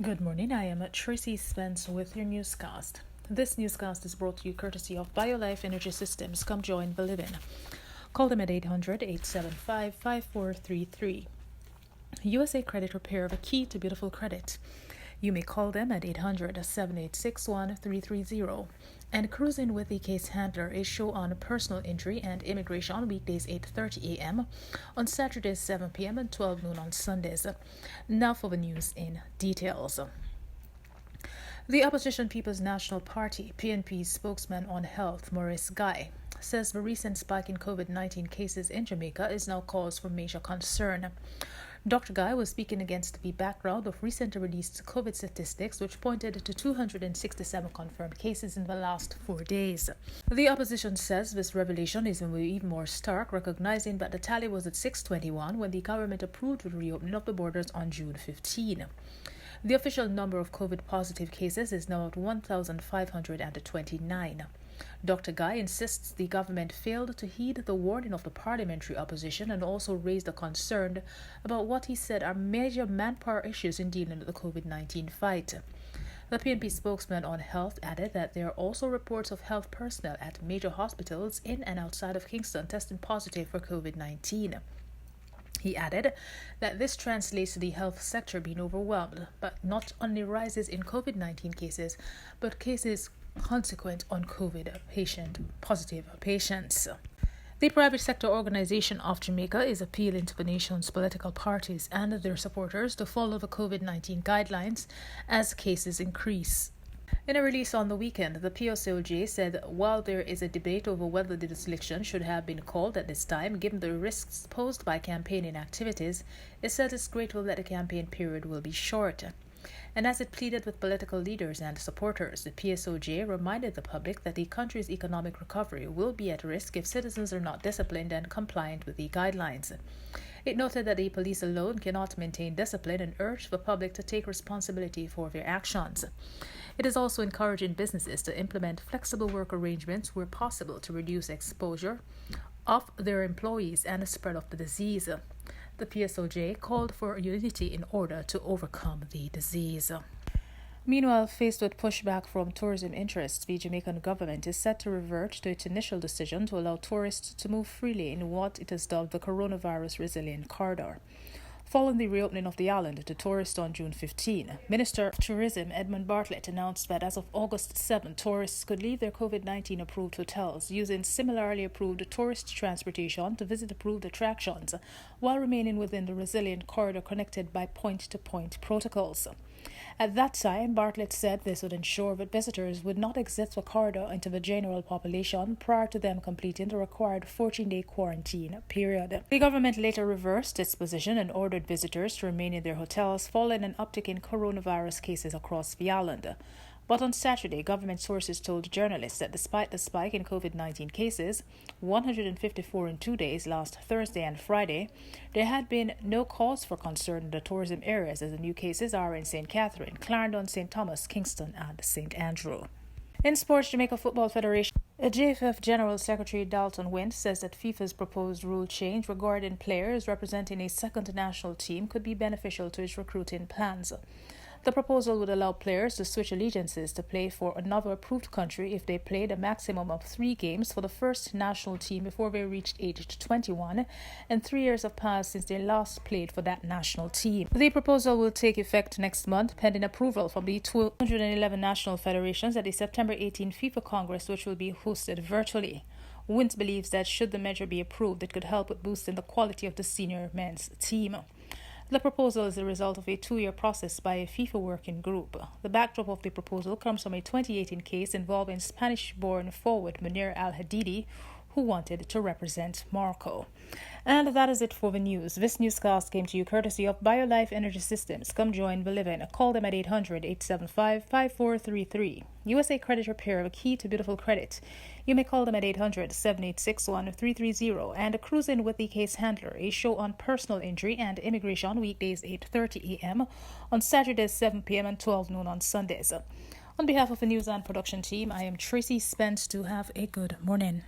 Good morning, I am Tracy Spence with your newscast. This newscast is brought to you courtesy of BioLife Energy Systems. Come join the living. Call them at 800-875-5433. USA Credit Repair, the key to beautiful credit. You may call them at 800-7861-330. And Cruising with the Case Handler, a show on personal injury and immigration, weekdays 8:30 a.m., on Saturdays 7 p.m. and 12 noon on Sundays. Now for the news in details. The Opposition People's National Party, PNP's spokesman on health, Maurice Guy, says the recent spike in COVID-19 cases in Jamaica is now cause for major concern. Dr. Guy was speaking against the background of recently released COVID statistics, which pointed to 267 confirmed cases in the last 4 days. The opposition says this revelation is even more stark, recognizing that the tally was at 621 when the government approved the reopening of the borders on June 15. The official number of COVID-positive cases is now at 1,529. Dr. Guy insists the government failed to heed the warning of the parliamentary opposition and also raised a concern about what he said are major manpower issues in dealing with the COVID-19 fight. The PNP spokesman on health added that there are also reports of health personnel at major hospitals in and outside of Kingston testing positive for COVID-19. He added that this translates to the health sector being overwhelmed, but not only rises in COVID-19 cases, but cases consequent on COVID positive patients. The private sector organization of Jamaica is appealing to the nation's political parties and their supporters to follow the COVID-19 guidelines as cases increase. In a release on the weekend, the PSOJ said while there is a debate over whether the election should have been called at this time, given the risks posed by campaigning activities, it said it's grateful that the campaign period will be short. And as it pleaded with political leaders and supporters, the PSOJ reminded the public that the country's economic recovery will be at risk if citizens are not disciplined and compliant with the guidelines. It noted that the police alone cannot maintain discipline and urged the public to take responsibility for their actions. It is also encouraging businesses to implement flexible work arrangements where possible to reduce exposure of their employees and the spread of the disease. The PSOJ called for unity in order to overcome the disease. Meanwhile, faced with pushback from tourism interests, the Jamaican government is set to revert to its initial decision to allow tourists to move freely in what it has dubbed the coronavirus resilient corridor. Following the reopening of the island to tourists on June 15, Minister of Tourism Edmund Bartlett announced that as of August 7, tourists could leave their COVID-19 approved hotels using similarly approved tourist transportation to visit approved attractions while remaining within the resilient corridor connected by point-to-point protocols. At that time, Bartlett said this would ensure that visitors would not exit the corridor into the general population prior to them completing the required 14-day quarantine period. The government later reversed its position and ordered visitors to remain in their hotels following an uptick in coronavirus cases across the island. But on Saturday, government sources told journalists that despite the spike in COVID-19 cases, 154 in 2 days last Thursday and Friday, there had been no cause for concern in the tourism areas as the new cases are in St. Catherine, Clarendon, St. Thomas, Kingston and St. Andrew. In sports, Jamaica Football Federation, JFF General Secretary Dalton Wint says that FIFA's proposed rule change regarding players representing a second national team could be beneficial to its recruiting plans. The proposal would allow players to switch allegiances to play for another approved country if they played a maximum of 3 games for the first national team before they reached age 21, and 3 years have passed since they last played for that national team. The proposal will take effect next month, pending approval from the 211 national federations at the September 18 FIFA Congress, which will be hosted virtually. Wint believes that should the measure be approved, it could help with boosting the quality of the senior men's team. The proposal is the result of a 2-year process by a FIFA working group. The backdrop of the proposal comes from a 2018 case involving Spanish-born forward Munir Al-Hadidi, who wanted to represent Morocco. And that is it for the news. This newscast came to you courtesy of BioLife Energy Systems. Come join the living. Call them at 800-875-5433. USA Credit Repair, a key to beautiful credit. You may call them at 800-7861-330. And Cruising with the Case Handler, a show on personal injury and immigration, weekdays 8:30 a.m. on Saturdays 7 p.m. and 12 noon on Sundays. On behalf of the news and production team, I am Tracy Spence. To have a good morning.